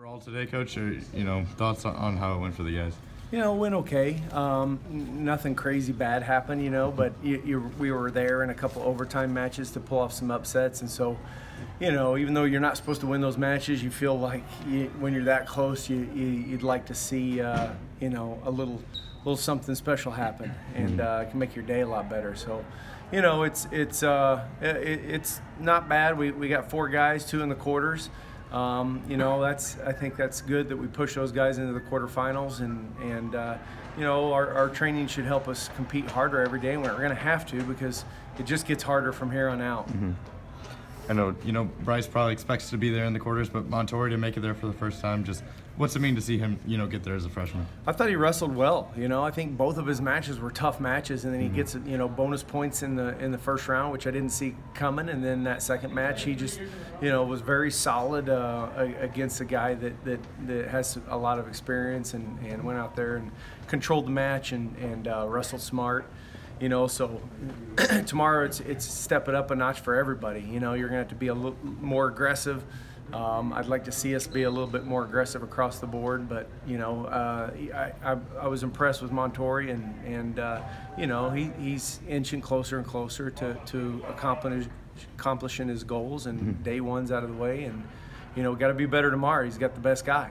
Overall today, Coach, or, thoughts on how it went for the guys? It went okay. Nothing crazy bad happened, but we were there in a couple overtime matches to pull off some upsets. And so, even though you're not supposed to win those matches, you feel like when you're that close, you'd like to see, a little something special happen, and it can make your day a lot better. So, it's not bad. We got 4 guys, 2 in the quarters. I think that's good that we push those guys into the quarterfinals, and our training should help us compete harder every day, and we're going to have to, because it just gets harder from here on out. I know, Bryce probably expects to be there in the quarters, but Montori to make it there for the first time, just what's it mean to see him, get there as a freshman? I thought he wrestled well. I think both of his matches were tough matches, and then he gets, bonus points in the first round, which I didn't see coming. And then that second match, he just, was very solid against a guy that has a lot of experience, and went out there and controlled the match and wrestled smart. So tomorrow it's step it up a notch for everybody. You're going to have to be a little more aggressive. I'd like to see us be a little bit more aggressive across the board, but I was impressed with Montori, and he's inching closer and closer to accomplishing his goals, and day one's out of the way, and got to be better tomorrow. He's got the best guy.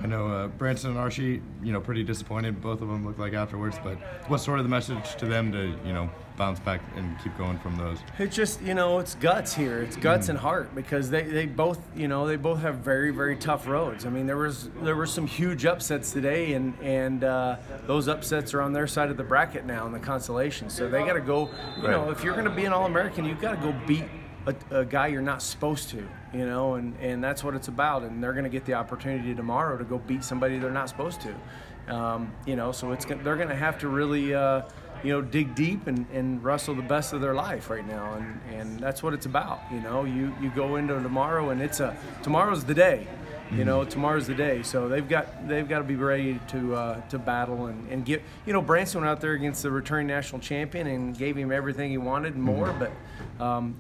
I know Branson and Archie, pretty disappointed. Both of them looked like afterwards. But what's sort of the message to them to, bounce back and keep going from those? It's just, it's guts here. It's guts and heart, because they both, they both have very, very tough roads. I mean, there were some huge upsets today, and those upsets are on their side of the bracket now in the consolation. So they got to go. If you're going to be an All-American, you've got to go beat a guy you're not supposed to, and that's what it's about. And they're going to get the opportunity tomorrow to go beat somebody they're not supposed to, so they're going to have to really, dig deep and wrestle the best of their life right now, and that's what it's about. You go into tomorrow, and tomorrow's the day. Tomorrow's the day. So they've got to be ready to battle and get. Branson went out there against the returning national champion and gave him everything he wanted and more, but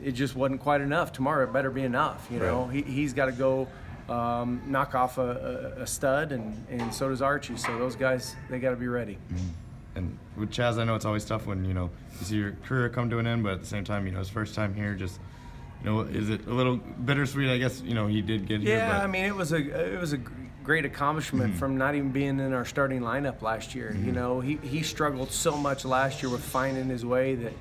it just wasn't quite enough. Tomorrow it better be enough. He's got to go knock off a stud, and so does Archie. So those guys, they got to be ready. And with Chaz, I know it's always tough when you see your career come to an end, but at the same time, his first time here, just. Is it a little bittersweet? I guess he did get here. Yeah, I mean, it was a great accomplishment from not even being in our starting lineup last year. He struggled so much last year with finding his way that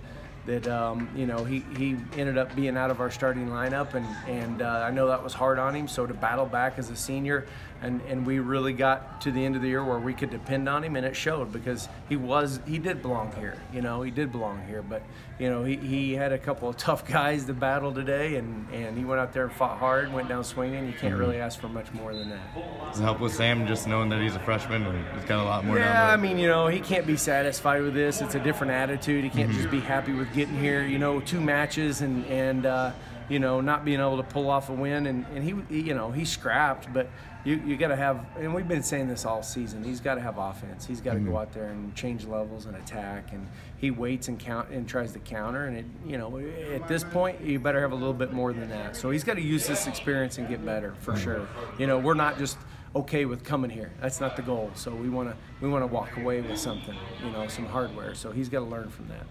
he ended up being out of our starting lineup, and I know that was hard on him. So to battle back as a senior, and we really got to the end of the year where we could depend on him, and it showed, because he did belong here. He did belong here, but he had a couple of tough guys to battle today, and he went out there and fought hard, went down swinging. You can't really ask for much more than that. Does it help with Sam just knowing that he's a freshman and he's got a lot more? Yeah, I mean, he can't be satisfied with this. It's a different attitude. He can't just be happy with getting here. 2 matches and not being able to pull off a win, and he scrapped, but you got to have, and we've been saying this all season, he's got to have offense. He's got to go out there and change levels and attack, and he waits and tries to counter, and at this point you better have a little bit more than that. So he's got to use this experience and get better for sure. We're not just okay with coming here. That's not the goal. So we want to walk away with something, some hardware. So he's got to learn from that.